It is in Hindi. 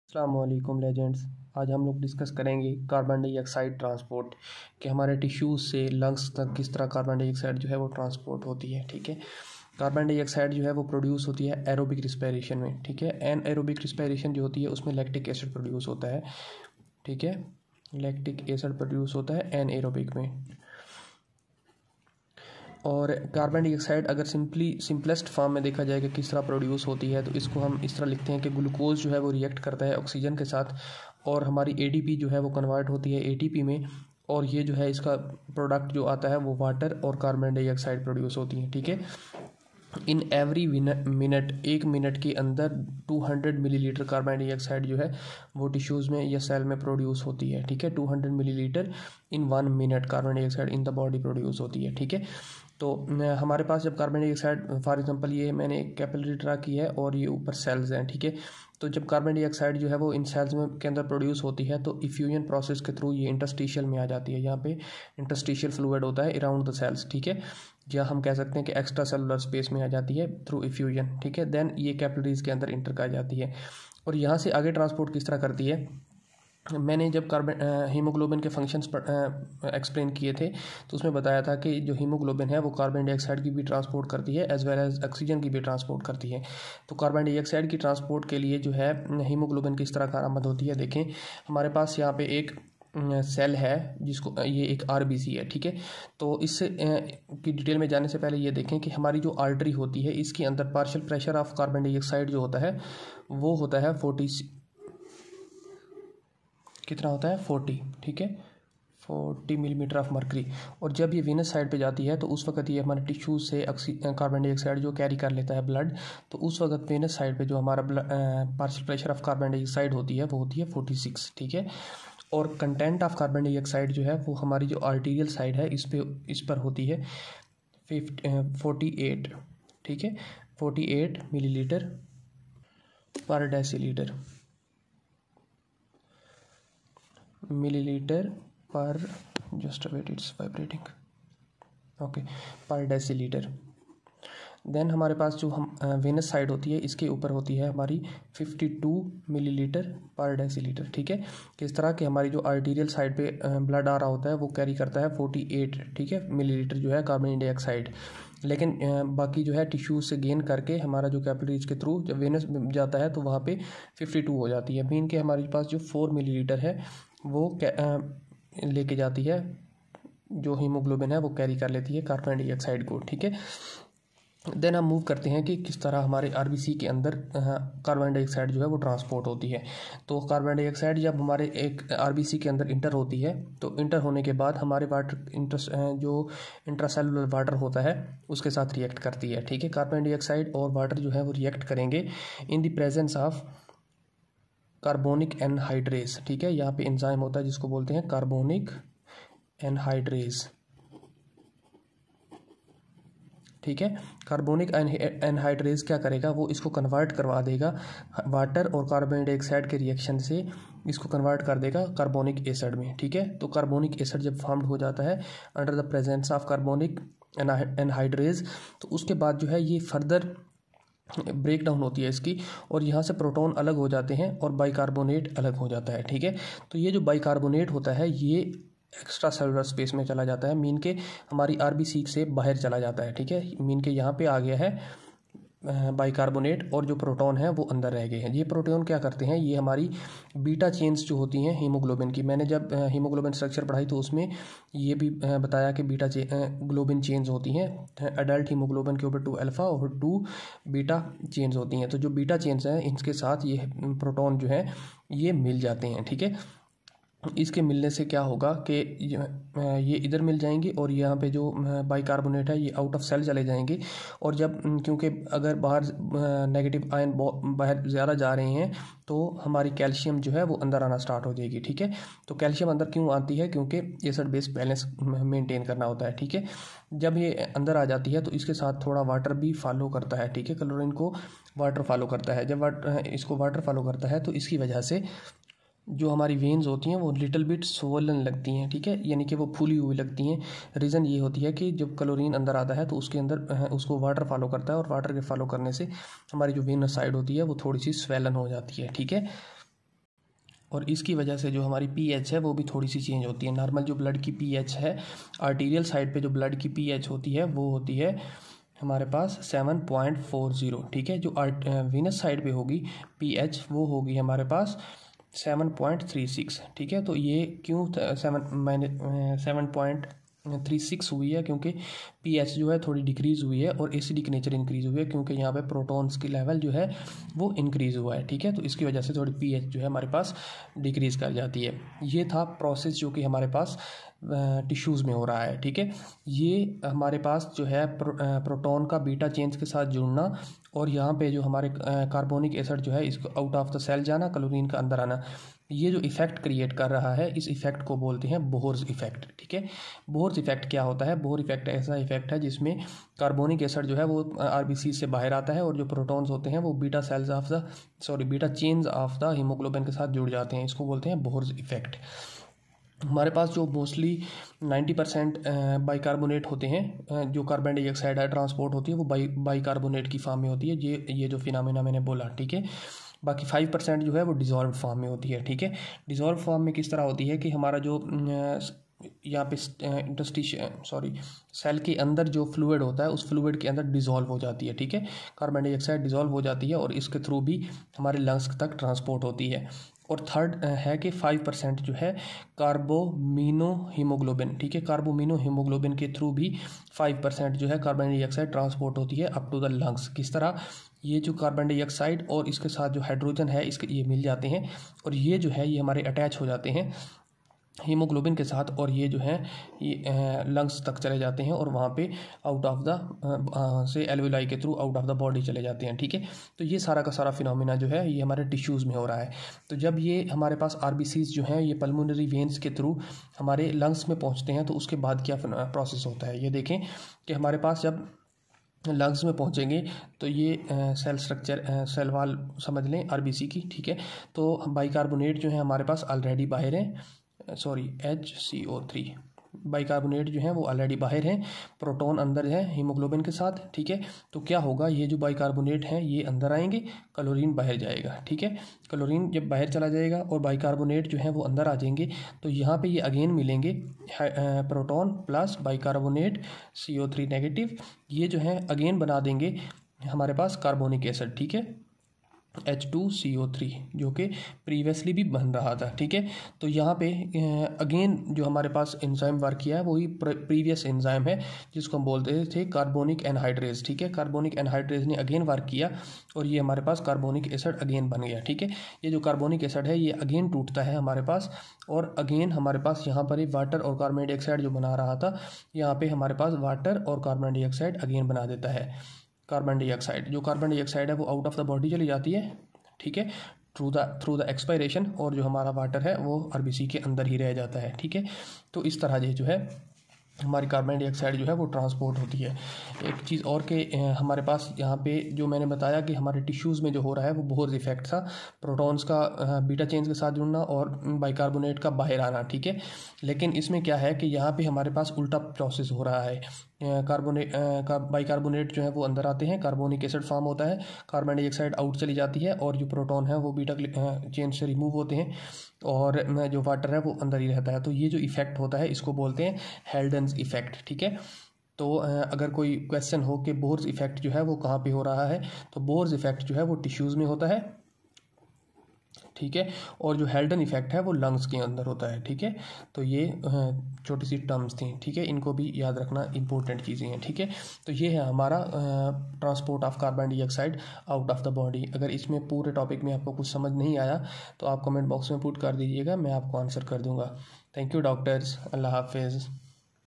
अस्सलामुअलैकुम लेजेंड्स। आज हम लोग डिस्कस करेंगे कार्बन डाइऑक्साइड ट्रांसपोर्ट कि हमारे टिश्यूज़ से लंग्स तक किस तरह कार्बन डाइऑक्साइड जो है वो ट्रांसपोर्ट होती है। ठीक है, कार्बन डाइऑक्साइड जो है वो प्रोड्यूस होती है एरोबिक रिस्पायरेशन में। ठीक है, एन एरोबिक रिस्पायरेशन जो होती है उसमें लैक्टिक एसिड प्रोड्यूस होता है। ठीक है, लैक्टिक एसिड प्रोड्यूस होता है एन एरोबिक में। और कार्बन डाइऑक्साइड अगर सिंपलेस्ट फॉर्म में देखा जाए कि किस तरह प्रोड्यूस होती है तो इसको हम इस तरह लिखते हैं कि ग्लूकोज जो है वो रिएक्ट करता है ऑक्सीजन के साथ और हमारी एडीपी जो है वो कन्वर्ट होती है एटीपी में, और ये जो है इसका प्रोडक्ट जो आता है वो वाटर और कार्बन डाइऑक्साइड प्रोड्यूस होती है। ठीक है, इन एवरी मिनट, एक मिनट के अंदर 200 मिलीलीटर कार्बन डाइऑक्साइड जो है वो टिश्यूज़ में या सेल में प्रोड्यूस होती है। ठीक है, 200 millilitre in 1 minute carbon dioxide in the body produce होती है। ठीक है, तो हमारे पास जब कार्बन डाइऑक्साइड, फॉर एग्जांपल ये मैंने एक कैपिलरी ड्रा की है और ये ऊपर सेल्स हैं। ठीक है, तो जब कार्बन डाइऑक्साइड जो है वो इन सेल्स में के अंदर प्रोड्यूस होती है तो इफ्यूजन प्रोसेस के थ्रू ये इंटरस्टिशियल में आ जाती है। यहाँ पे इंटरस्टिशियल फ्लूइड होता है अराउंड द सेल्स। ठीक है, या हम कह सकते हैं कि एक्स्ट्रा सेलुलर स्पेस में आ जाती है थ्रू इफ्यूजन। ठीक है, देन ये कैपिलरीज के अंदर इंटर कर जाती है और यहाँ से आगे ट्रांसपोर्ट किस तरह करती है। मैंने जब कार्बन हीमोग्लोबिन के फंक्शंस एक्सप्लेन किए थे तो उसमें बताया था कि जो हीमोग्लोबिन है वो कार्बन डाइऑक्साइड की भी ट्रांसपोर्ट करती है एज वेल एज ऑक्सीजन की भी ट्रांसपोर्ट करती है। तो कार्बन डाइऑक्साइड की ट्रांसपोर्ट के लिए जो है हीमोग्लोबिन किस तरह कारआमद होती है, देखें हमारे पास यहाँ पे एक सेल है जिसको ये एक आरबीसी है। ठीक है, तो इस की डिटेल में जाने से पहले ये देखें कि हमारी जो आर्टरी होती है इसके अंदर partial pressure of carbon dioxide जो होता है वो होता है 40, कितना होता है 40। ठीक है, 40 मिलीमीटर ऑफ मर्करी। और जब ये वीनस साइड पे जाती है तो उस वक्त ये हमारे टिश्यूज से कार्बन डाइऑक्साइड जो कैरी कर लेता है ब्लड, तो उस वक्त वीनस साइड पे जो हमारा partial pressure of carbon dioxide होती है वो होती है 46। ठीक है, और कंटेंट ऑफ कार्बन डाइऑक्साइड जो है वो हमारी जो आर्टीरियल साइड है इस पर होती है 48। ठीक है, 48 millilitre per decilitre, millilitre per, just wait it's vibrating, okay, per decilitre. Then हमारे पास जो हम वेनस साइड होती है इसके ऊपर होती है हमारी 52 मिलीलीटर पर डेसीलीटर। ठीक है, किस तरह कि हमारी जो आर्टीरियल साइड पे ब्लड आ रहा होता है वो कैरी करता है 48, ठीक है, मिलीलीटर जो है कार्बन डाइऑक्साइड, लेकिन बाकी जो है टिश्यूज से गेन करके हमारा जो कैपिलरीज के थ्रू जब वेनस जाता है तो वहाँ पे 52 हो जाती है। मीन के हमारे पास जो 4 मिलीलीटर है वो लेके जाती है, जो हीमोग्लोबिन है वो कैरी कर लेती है कार्बन डाइऑक्साइड को। ठीक है, देन हम मूव करते हैं कि किस तरह हमारे आरबीसी के अंदर कार्बन डाइऑक्साइड जो है वो ट्रांसपोर्ट होती है। तो कार्बन डाइऑक्साइड जब हमारे एक आरबीसी के अंदर इंटर होती है तो इंटर होने के बाद हमारे वाटर जो इंट्रासेलुलर वाटर होता है उसके साथ रिएक्ट करती है। ठीक है, कार्बन डाइऑक्साइड और वाटर जो है वो रिएक्ट करेंगे in the presence of carbonic anhydrase. ठीक है, यहाँ पे एंजाइम होता है जिसको बोलते हैं कार्बोनिक एनहाइड्रेज। ठीक है, कार्बोनिक एनहाइड्रेज क्या करेगा, वो इसको कन्वर्ट करवा देगा वाटर और कार्बन डाइऑक्साइड के रिएक्शन से, इसको कन्वर्ट कर देगा कार्बोनिक एसिड में। ठीक है, तो कार्बोनिक एसिड जब फॉर्म्ड हो जाता है under the presence of carbonic anhydrase तो उसके बाद जो है ये फर्दर ब्रेक डाउन होती है इसकी, और यहाँ से प्रोटॉन अलग हो जाते हैं और बाइकार्बोनेट अलग हो जाता है। ठीक है, तो ये जो बाइकार्बोनेट होता है ये एक्स्ट्रा सेलुलर स्पेस में चला जाता है, मीन के हमारी आरबीसी से बाहर चला जाता है। ठीक है, मीन के यहाँ पे आ गया है बाइकार्बोनेट और जो प्रोटॉन है वो अंदर रह गए हैं। ये प्रोटॉन क्या करते हैं, ये हमारी बीटा चेन्स जो होती हैं हीमोग्लोबिन की, मैंने जब हीमोग्लोबिन स्ट्रक्चर पढ़ाई तो उसमें ये भी बताया कि बीटा ग्लोबिन चेन्स होती हैं एडल्ट हीमोग्लोबिन के ऊपर 2 अल्फ़ा और 2 बीटा चेन्स होती हैं। तो जो बीटा चेन्स हैं इनके साथ ये प्रोटॉन जो है ये मिल जाते हैं। ठीक है, इसके मिलने से क्या होगा कि ये इधर मिल जाएंगे और यहाँ पे जो बाइकार्बोनेट है ये आउट ऑफ सेल चले जाएंगे, और जब क्योंकि अगर बाहर नेगेटिव आयन बाहर ज़्यादा जा रहे हैं तो हमारी कैल्शियम जो है वो अंदर आना स्टार्ट हो जाएगी। ठीक है, तो कैल्शियम अंदर क्यों आती है, क्योंकि एसिड बेस बैलेंस मेंटेन करना होता है। ठीक है, जब ये अंदर आ जाती है तो इसके साथ थोड़ा वाटर भी फॉलो करता है। ठीक है, क्लोरीन को वाटर फॉलो करता है, जब इसको वाटर फॉलो करता है तो इसकी वजह से जो हमारी वेन्स होती हैं वो लिटिल बिट स्वोलन लगती हैं। ठीक है, यानी कि वो फूली हुई लगती हैं। रीज़न ये होती है कि जब क्लोरीन अंदर आता है तो उसके अंदर उसको वाटर फॉलो करता है और वाटर के फॉलो करने से हमारी जो वेनस साइड होती है वो थोड़ी सी स्वेलन हो जाती है। ठीक है, और इसकी वजह से जो हमारी पीएच है वो भी थोड़ी सी चेंज होती है। नॉर्मल जो ब्लड की पीएच है, आर्टीरियल साइड पे जो ब्लड की पीएच होती है वो होती है हमारे पास 7.40, ठीक है। जो वीनस साइड पे होगी पीएच वो होगी हमारे पास 7.36, ठीक है। तो ये क्यों 7.36 हुई है, क्योंकि पीएच जो है थोड़ी डिक्रीज़ हुई है और एसिडिक नेचर इंक्रीज़ हुई है, क्योंकि यहाँ पे प्रोटॉन्स की लेवल जो है वो इंक्रीज़ हुआ है, ठीक है। तो इसकी वजह से थोड़ी पीएच जो है हमारे पास डिक्रीज़ कर जाती है। ये था प्रोसेस जो कि हमारे पास टिश्यूज़ में हो रहा है, ठीक है। ये हमारे पास जो है प्रोटॉन का बीटा चेन्स के साथ जुड़ना और यहाँ पे जो हमारे कार्बोनिक एसिड जो है इसको आउट ऑफ द सेल जाना, क्लोरीन का अंदर आना, ये जो इफ़ेक्ट क्रिएट कर रहा है इस इफ़ेक्ट को बोलते हैं बोहर्स इफ़ेक्ट, ठीक है। बोहर्स इफ़ेक्ट क्या होता है? बोहर इफ़ेक्ट ऐसा इफ़ेक्ट है जिसमें कार्बोनिक एसिड जो है वो आरबीसी से बाहर आता है और जो प्रोटॉन्स होते हैं वो beta chains of the haemoglobin के साथ जुड़ जाते हैं। इसको बोलते हैं बोहर्स इफ़ेक्ट। हमारे पास जो मोस्टली 90% बाइकार्बोनेट होते हैं, जो कार्बन डाइऑक्साइड है ट्रांसपोर्ट होती है वो बाइकार्बोनेट की फॉर्म में होती है, ये जो फिनोमेना मैंने बोला, ठीक है। बाकी 5% जो है वो डिज़ोल्व फॉर्म में होती है, ठीक है। डिज़ोल्व फॉर्म में किस तरह होती है कि हमारा जो यहाँ पे सेल के अंदर जो फ्लूइड होता है उस फ्लूइड के अंदर डिज़ोल्व हो जाती है, ठीक है। कार्बन डाइऑक्साइड डिज़ोल्व हो जाती है और इसके थ्रू भी हमारे लंग्स तक ट्रांसपोर्ट होती है। और थर्ड है कि 5% जो है कार्बोमिनो हीमोग्लोबिन, ठीक है। कार्बोमिनो हीमोग्लोबिन के थ्रू भी 5% जो है कार्बन डाइऑक्साइड ट्रांसपोर्ट होती है अप टू द लंग्स। किस तरह? ये जो कार्बन डाइऑक्साइड और इसके साथ जो हाइड्रोजन है इसके ये मिल जाते हैं और ये जो है ये हमारे अटैच हो जाते हैं हीमोग्लोबिन के साथ और ये जो है ये लंग्स तक चले जाते हैं और वहाँ पे आउट ऑफ द से एल्वेलाई के through out of the body चले जाते हैं, ठीक है। तो ये सारा का सारा फिनोमिना जो है ये हमारे टिश्यूज़ में हो रहा है। तो जब ये हमारे पास आरबीसीज जो हैं ये पल्मोनरी वेन्स के थ्रू हमारे लंग्स में पहुँचते हैं तो उसके बाद क्या प्रोसेस होता है ये देखें कि हमारे पास जब लंग्स में पहुंचेंगे तो ये सेल स्ट्रक्चर सेल वाल समझ लें आरबीसी की, ठीक है। तो बाइकार्बोनेट जो है हमारे पास ऑलरेडी बाहर है, HCO3 बाइकार्बोनेट जो है वो ऑलरेडी बाहर हैं, प्रोटॉन अंदर है हीमोग्लोबिन के साथ, ठीक है। तो क्या होगा, ये जो बाइकार्बोनेट हैं ये अंदर आएंगे, क्लोरीन बाहर जाएगा, ठीक है। क्लोरीन जब बाहर चला जाएगा और बाइकार्बोनेट जो है वो अंदर आ जाएंगे तो यहाँ पे ये अगेन मिलेंगे proton plus bicarbonate CO3 negative, ये जो है अगेन बना देंगे हमारे पास कार्बोनिक एसिड, ठीक है, H2CO3 जो कि प्रीवियसली भी बन रहा था, ठीक है। तो यहाँ पे अगेन जो हमारे पास एंजाइम वर्क किया है वही प्रीवियस एंजाइम है जिसको हम बोलते थे कार्बोनिक एनहाइड्रेज, ठीक है। कार्बोनिक एनहाइड्रेज ने अगेन वर्क किया और ये हमारे पास कार्बोनिक एसिड अगेन बन गया, ठीक है। ये जो कार्बोनिक एसिड है ये अगेन टूटता है हमारे पास और अगेन हमारे पास यहाँ पर ही वाटर और कार्बन डाइऑक्साइड जो बना रहा था यहाँ पे हमारे पास वाटर और कार्बन डाइऑक्साइड अगेन बना देता है। कार्बन डाइऑक्साइड है वो आउट ऑफ द बॉडी चली जाती है, ठीक है, थ्रू द एक्सपायरेशन, और जो हमारा वाटर है वो आरबीसी के अंदर ही रह जाता है, ठीक है। तो इस तरह जो है हमारी कार्बन डाइऑक्साइड जो है वो ट्रांसपोर्ट होती है। एक चीज़ और के हमारे पास यहाँ पे जो मैंने बताया कि हमारे टिश्यूज़ में जो हो रहा है वो बोहर्स इफेक्ट था, प्रोटॉन्स का बीटा चेन्स के साथ जुड़ना और बाइकार्बोनेट का बाहर आना, ठीक है। लेकिन इसमें क्या है कि यहाँ पे हमारे पास उल्टा प्रोसेस हो रहा है, बाइकार्बोनेट जो है वो अंदर आते हैं, कार्बोनिक एसिड फॉर्म होता है, कार्बन डाइऑक्साइड आउट चली जाती है और जो प्रोटॉन है वो बीटा चेन से रिमूव होते हैं और जो वाटर है वो अंदर ही रहता है। तो ये जो इफेक्ट होता है इसको बोलते हैं हेल्डन्स इफेक्ट, ठीक है। तो अगर कोई क्वेश्चन हो कि बोहर्स इफेक्ट जो है वो कहाँ पे हो रहा है, तो बोहर्स इफेक्ट जो है वो टिश्यूज़ में होता है, ठीक है, और जो हेल्डन इफेक्ट है वो लंग्स के अंदर होता है, ठीक है। तो ये छोटी सी टर्म्स थी, ठीक है, इनको भी याद रखना इंपॉर्टेंट चीज़ें हैं, ठीक है। तो ये है हमारा transport of carbon dioxide out of the body. अगर इसमें पूरे टॉपिक में आपको कुछ समझ नहीं आया तो आप कमेंट बॉक्स में पुट कर दीजिएगा, मैं आपको आंसर कर दूंगा। थैंक यू डॉक्टर्स, अल्लाह हाफिज़।